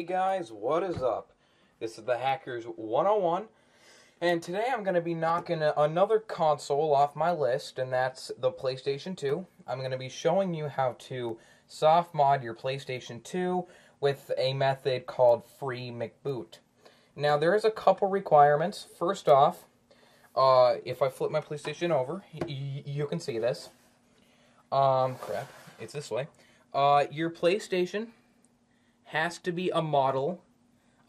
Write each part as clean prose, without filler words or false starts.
Hey guys, what is up? This is the Hackers 101, and today I'm going to be knocking another console off my list, and that's the PlayStation 2. I'm going to be showing you how to soft mod your PlayStation 2 with a method called free.McBoot. Now, there is a couple requirements. First off, if I flip my PlayStation over, you can see this. Crap, it's this way. Your PlayStation has to be a model.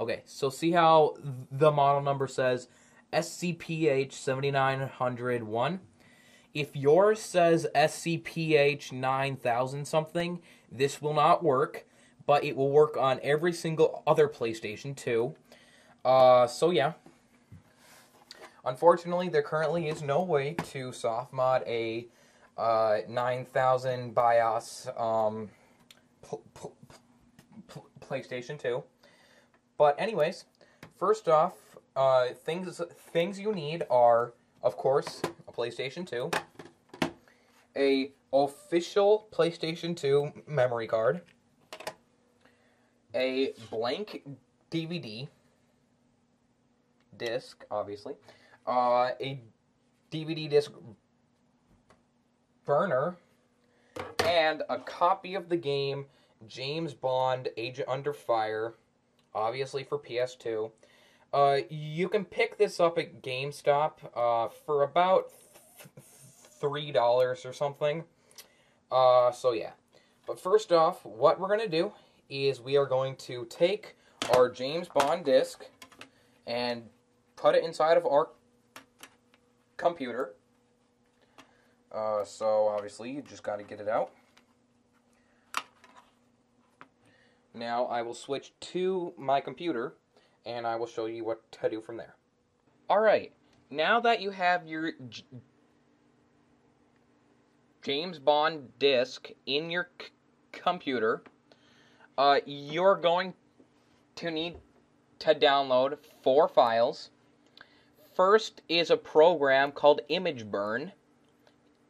Okay, so see how the model number says SCPH 7901? If yours says SCPH 9000 something, this will not work, but it will work on every single other PlayStation 2. So yeah. Unfortunately, there currently is no way to soft mod a 9000 BIOS PlayStation 2. But anyways, first off, things you need are, of course, a PlayStation 2, a official PlayStation 2 memory card, a blank DVD disc, obviously, a DVD disc burner, and a copy of the game James Bond Agent Under Fire, obviously for PS2. You can pick this up at GameStop for about $3 or something. So yeah. But first off, what we're going to do is we are going to take our James Bond disc and put it inside of our computer. So obviously you just got to get it out. Now I will switch to my computer, and I will show you what to do from there. Alright, now that you have your James Bond disc in your computer, you're going to need to download 4 files. First is a program called IMGBurn.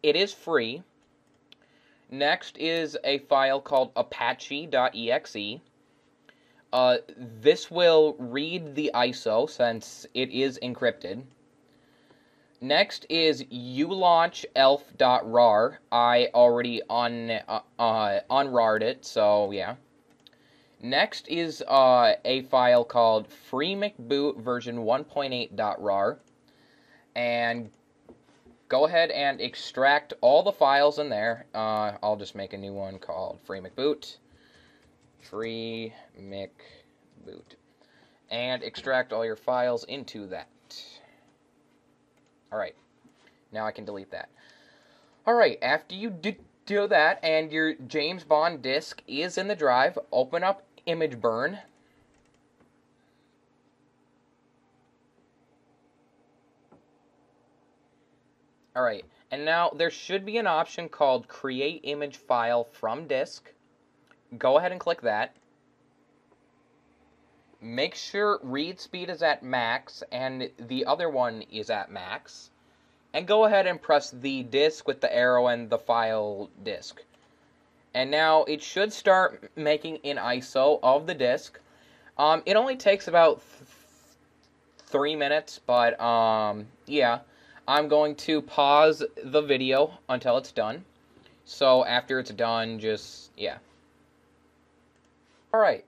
It is free. Next is a file called Apache.exe. This will read the ISO since it is encrypted. Next is uLaunchELF.rar. I already unrarred it, so yeah. Next is a file called free.McBoot version 1.8.rar. And go ahead and extract all the files in there. I'll just make a new one called free.McBoot. Free.McBoot. And extract all your files into that. Alright. Now I can delete that. Alright, after you do that and your James Bond disc is in the drive, open up IMGBurn. Alright, and now there should be an option called Create Image File from Disk. Go ahead and click that. Make sure read speed is at max and the other one is at max. And go ahead and press the disk with the arrow and the file disk. And now it should start making an ISO of the disk. It only takes about 3 minutes, but yeah. I'm going to pause the video until it's done. So after it's done, just, yeah. Alright,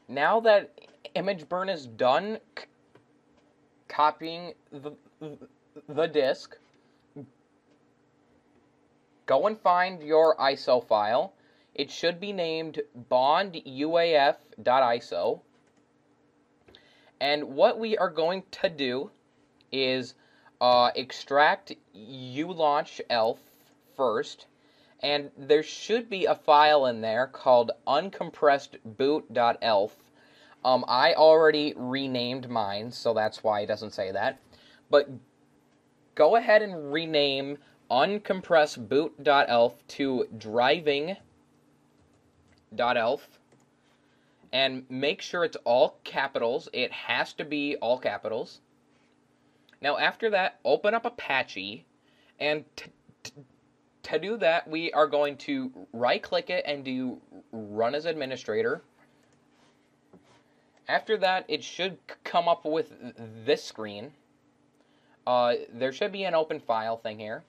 now that IMGBurn is done copying the disk, go and find your ISO file. It should be named bonduaf.iso. And what we are going to do is extract uLaunchELF first, and there should be a file in there called uncompressed BOOT.ELF. I already renamed mine, so that's why it doesn't say that. But go ahead and rename uncompressed BOOT.ELF to DRIVING.ELF, and make sure it's all capitals. It has to be all capitals. Now, after that, open up Apache, and to do that, we are going to right-click it and do Run as Administrator. After that, it should come up with this screen. There should be an open file thing here.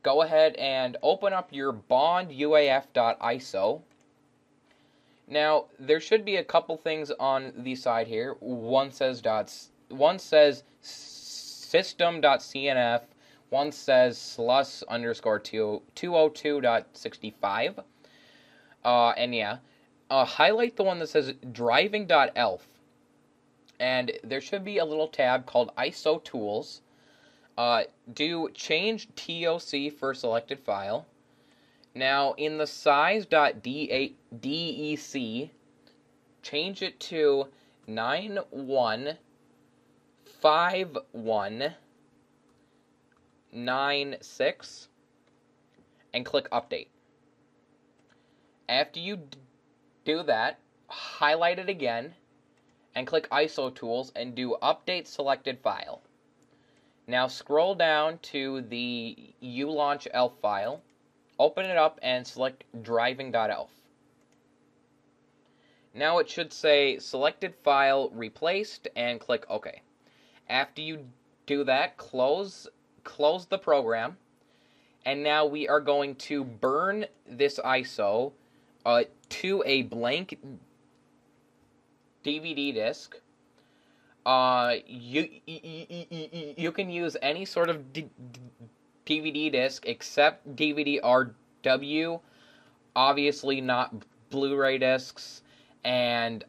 Go ahead and open up your BOOT.ELF.ISO. Now, there should be a couple things on the side here. One says system.cnf. One says slus_202.65. And yeah, highlight the one that says DRIVING.ELF. And there should be a little tab called ISO Tools. Do change TOC for selected file. Now, in the size.dec, change it to 915196 and click Update. After you do that, highlight it again and click ISO Tools and do Update Selected File. Now scroll down to the uLaunchELF file, open it up and select DRIVING.ELF. Now it should say Selected File Replaced and click OK. After you do that, close the program, and now we are going to burn this ISO to a blank DVD disc. You can use any sort of DVD disc except DVD-RW, obviously not Blu-ray discs, and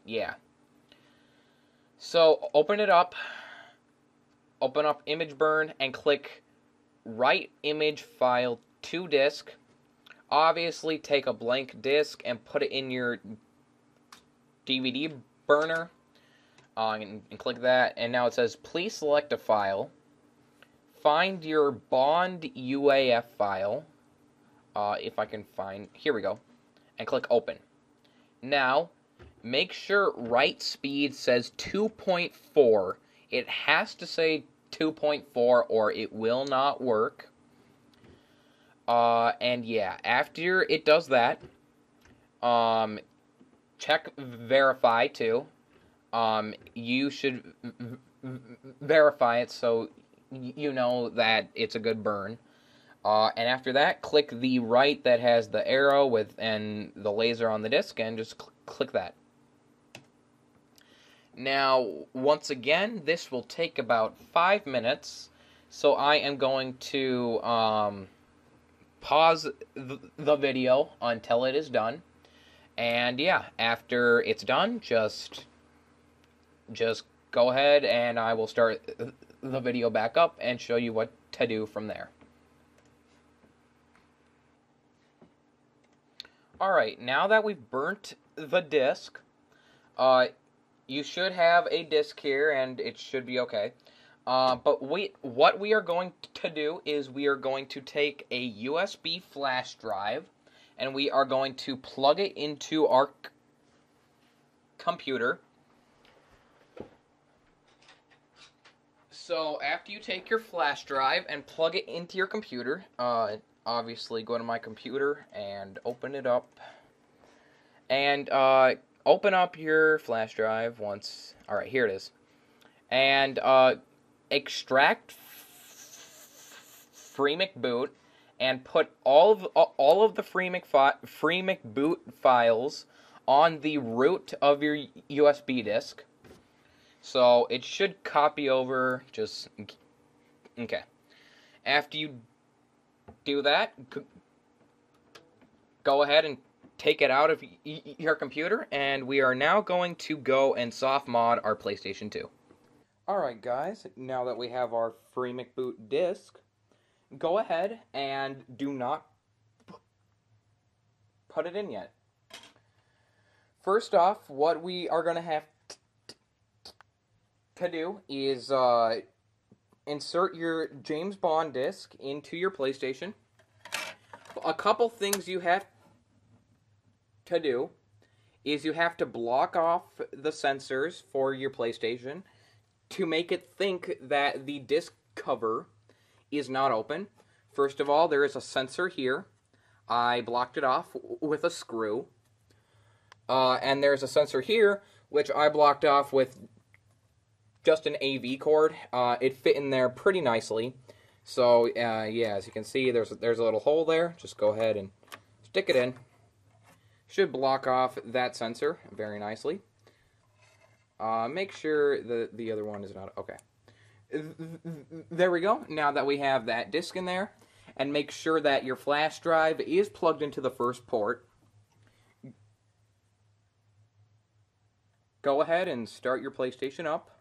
yeah. So open it up, open up IMGBurn, and click Write Image File to Disk. Obviously take a blank disc and put it in your DVD burner. And click that, and now it says, please select a file. Find your Bond UAF file. If I can find, here we go. And click Open. Now, make sure write speed says 2.4. It has to say 2.4 or it will not work. And yeah, after it does that, check verify too. You should verify it so you know that it's a good burn. And after that, click the right that has the arrow and the laser on the disc, and just click that. Now, once again, this will take about 5 minutes, so I am going to pause the video until it is done. And yeah, after it's done, just go ahead and I will start the video back up and show you what to do from there. Alright, now that we've burnt the disc, you should have a disc here and it should be okay. But what we are going to do is we are going to take a USB flash drive and we are going to plug it into our computer. So after you take your flash drive and plug it into your computer, obviously go to my computer and open it up. And open up your flash drive once. Alright, here it is. And extract FreeMcBoot and put all of the FreeMcBoot files on the root of your USB disk. So it should copy over, just, okay. After you do that, go ahead and take it out of your computer, and we are now going to go and soft mod our PlayStation 2. Alright guys, now that we have our FreeMcBoot disk, go ahead and do not put it in yet. First off, what we are going to have to do is insert your James Bond disc into your PlayStation. A couple things you have to do is you have to block off the sensors for your PlayStation to make it think that the disc cover is not open. First of all, there is a sensor here. I blocked it off with a screw. And there's a sensor here, which I blocked off with just an AV cord. It fit in there pretty nicely. So, yeah, as you can see, there's a little hole there. Just go ahead and stick it in. Should block off that sensor very nicely. Make sure the other one is not... Okay. There we go. Now that we have that disc in there, and make sure that your flash drive is plugged into the first port. Go ahead and start your PlayStation up.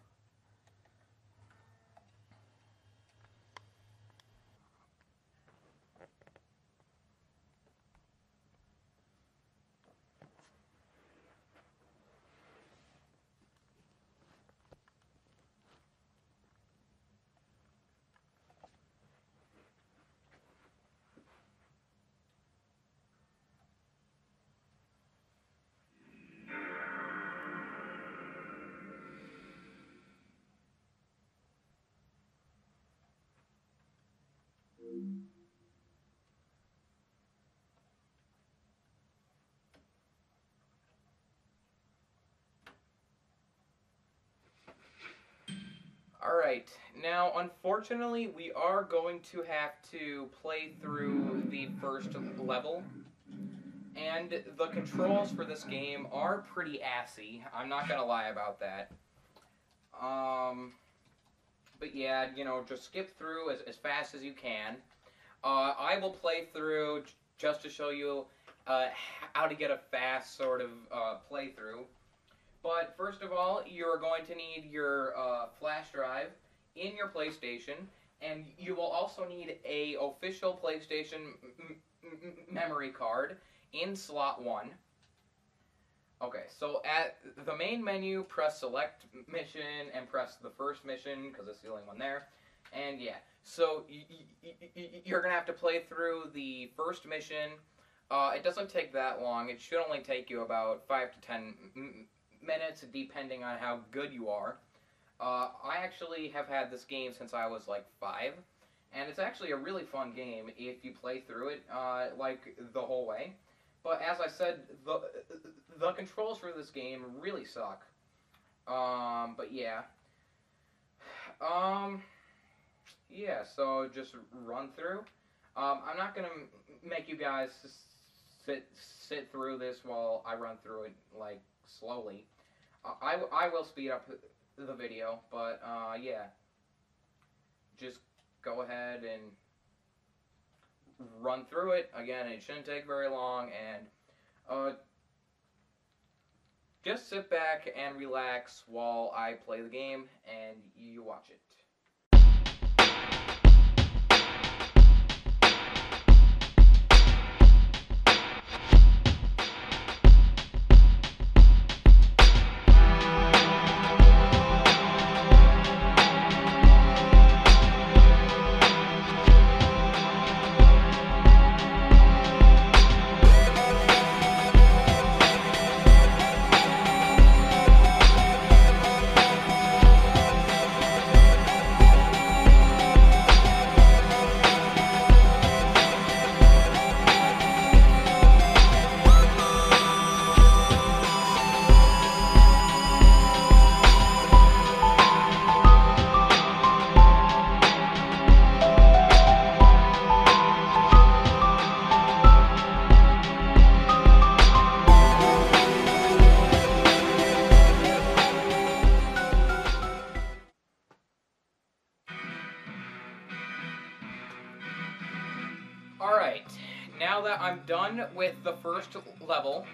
Alright, now unfortunately we are going to have to play through the first level, and the controls for this game are pretty assy. I'm not gonna lie about that. But yeah, you know, just skip through as fast as you can. I will play through just to show you how to get a fast sort of playthrough. But first of all, you're going to need your flash drive in your PlayStation, and you will also need a official PlayStation memory card in slot 1. Okay, so at the main menu, press select mission and press the first mission, because it's the only one there. And yeah, so you're going to have to play through the first mission. It doesn't take that long. It should only take you about 5 to 10 minutes, depending on how good you are. I actually have had this game since I was like 5, and it's actually a really fun game if you play through it like the whole way. But as I said, the controls for this game really suck. But yeah. Yeah, so just run through. I'm not gonna make you guys sit through this while I run through it like slowly. I will speed up the video, but yeah, just go ahead and run through it. Again, it shouldn't take very long, and just sit back and relax while I play the game and you watch it. Alright, now that I'm done with the first level,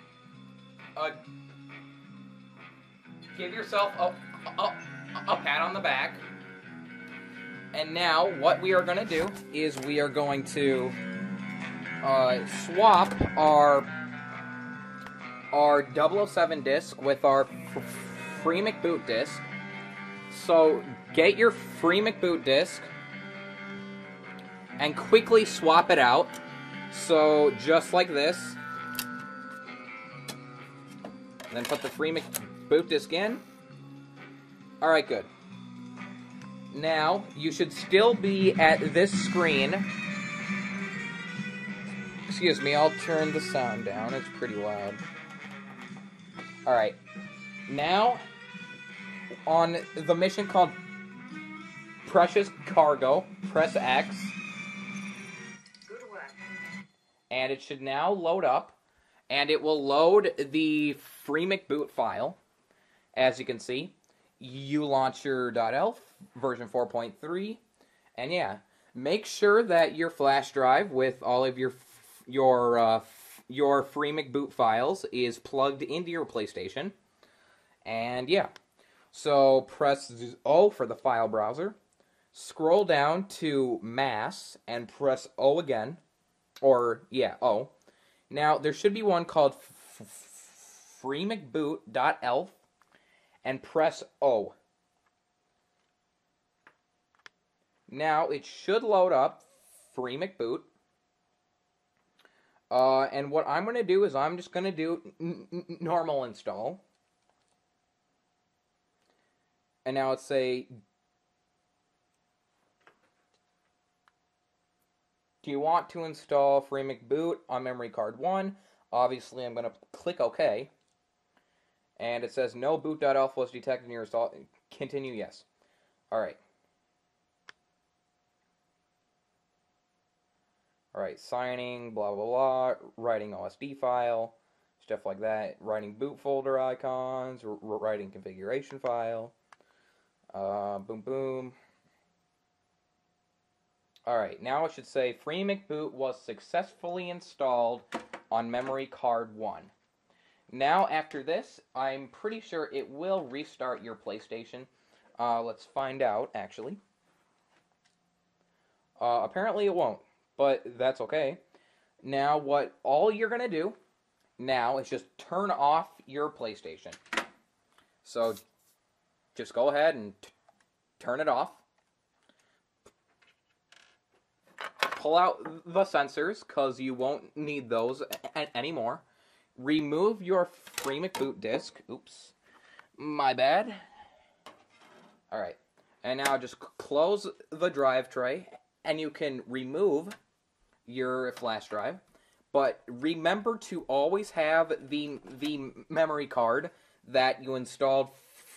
give yourself a pat on the back. And now, what we are going to do is we are going to swap our 007 disc with our free McBoot disc. So, get your free McBoot disc and quickly swap it out. So, just like this. Then put the free McBoot disc in. Alright, good. Now, you should still be at this screen. Excuse me, I'll turn the sound down. It's pretty loud. Alright. Now, on the mission called Precious Cargo, press X. Good work. And it should now load up. And it will load the FreeMcBoot file. As you can see, uLaunchELF version 4.3. And yeah, make sure that your flash drive with all of your FreeMcBoot files is plugged into your PlayStation. And yeah, so press O for the file browser. Scroll down to Mass and press O again. Or, yeah, O. Now, there should be one called FreeMcBoot.ELF. And press O. Now, it should load up FreeMcBoot. And what I'm going to do is I'm just going to do normal install. And now it's say, do you want to install FreeMcBoot on memory card 1? Obviously, I'm going to click OK. And it says, no boot.elf was detected in your install. Continue, yes. Alright. Alright, signing, blah, blah, blah, writing OSD file, stuff like that, writing boot folder icons, writing configuration file, boom, boom. Alright, now it should say FreeMcBoot was successfully installed on memory card 1. Now, after this, I'm pretty sure it will restart your PlayStation. Let's find out, actually. Apparently it won't, but that's okay. Now, what all you're going to do now is just turn off your PlayStation. So, just go ahead and turn it off. Pull out the sensors, because you won't need those anymore. Remove your FreeMcBoot disk. Oops. My bad. Alright. And now just close the drive tray, and you can remove your flash drive. But remember to always have the memory card that you installed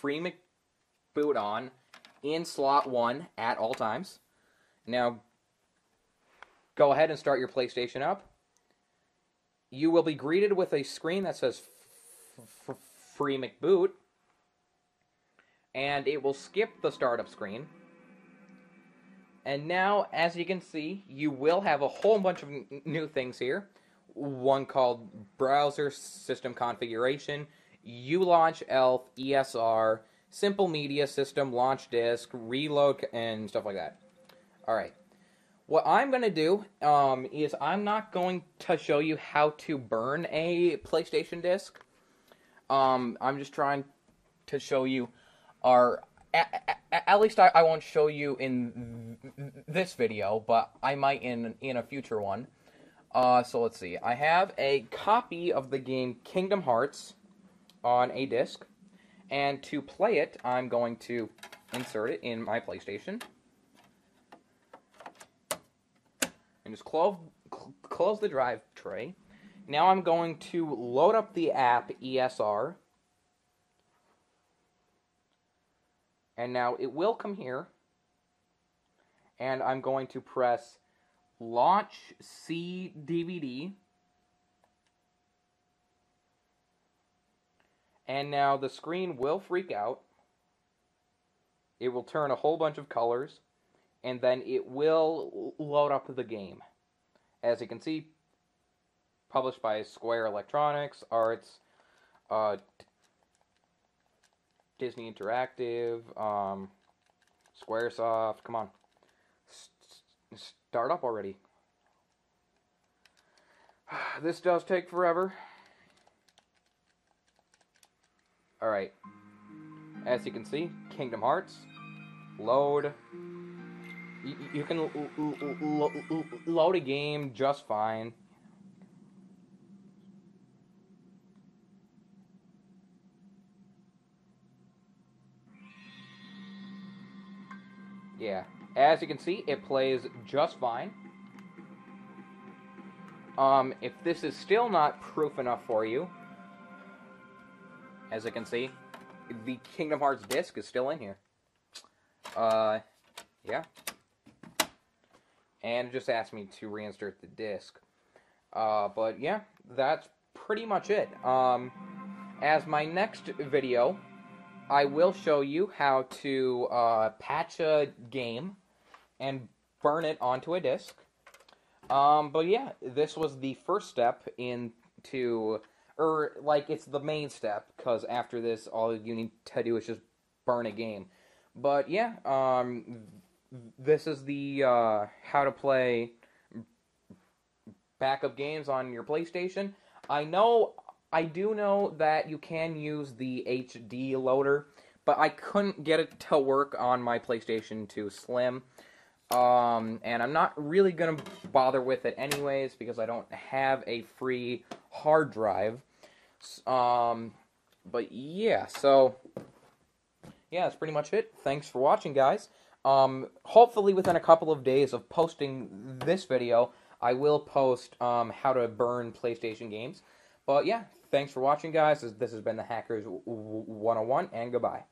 FreeMcBoot on in slot 1 at all times. Now, go ahead and start your PlayStation up. You will be greeted with a screen that says FreeMcBoot, and it will skip the startup screen. And now, as you can see, you will have a whole bunch of new things here. One called Browser System Configuration, uLaunchELF, ESR, Simple Media System, Launch Disk, Reload, and stuff like that. Alright. What I'm going to do is I'm not going to show you how to burn a PlayStation disc. I'm just trying to show you at least I won't show you in this video, but I might in a future one. So let's see. I have a copy of the game Kingdom Hearts on a disc. And to play it, I'm going to insert it in my PlayStation. And just close the drive tray. Now I'm going to load up the app ESR. And now it will come here. And I'm going to press Launch C DVD. And now the screen will freak out. It will turn a whole bunch of colors. And then it will load up the game. As you can see, published by Square Electronics, Arts, Disney Interactive, Squaresoft. Come on. Start up already. This does take forever. Alright. As you can see, Kingdom Hearts. Load. You can load a game just fine. Yeah, as you can see, it plays just fine. If this is still not proof enough for you, as you can see, the Kingdom Hearts disc is still in here. Yeah. And it just asked me to reinsert the disc. But yeah, that's pretty much it. As my next video, I will show you how to patch a game and burn it onto a disc. But yeah, this was the first step into, or like it's the main step, because after this, all you need to do is just burn a game. But yeah, this is the how to play backup games on your PlayStation. I do know that you can use the HD loader, but I couldn't get it to work on my PlayStation 2 Slim. And I'm not really going to bother with it anyways, because I don't have a free hard drive. But yeah, so yeah, that's pretty much it. Thanks for watching, guys. Hopefully within a couple of days of posting this video, I will post how to burn PlayStation games. But yeah, thanks for watching, guys. This has been the Hackers 101, and goodbye.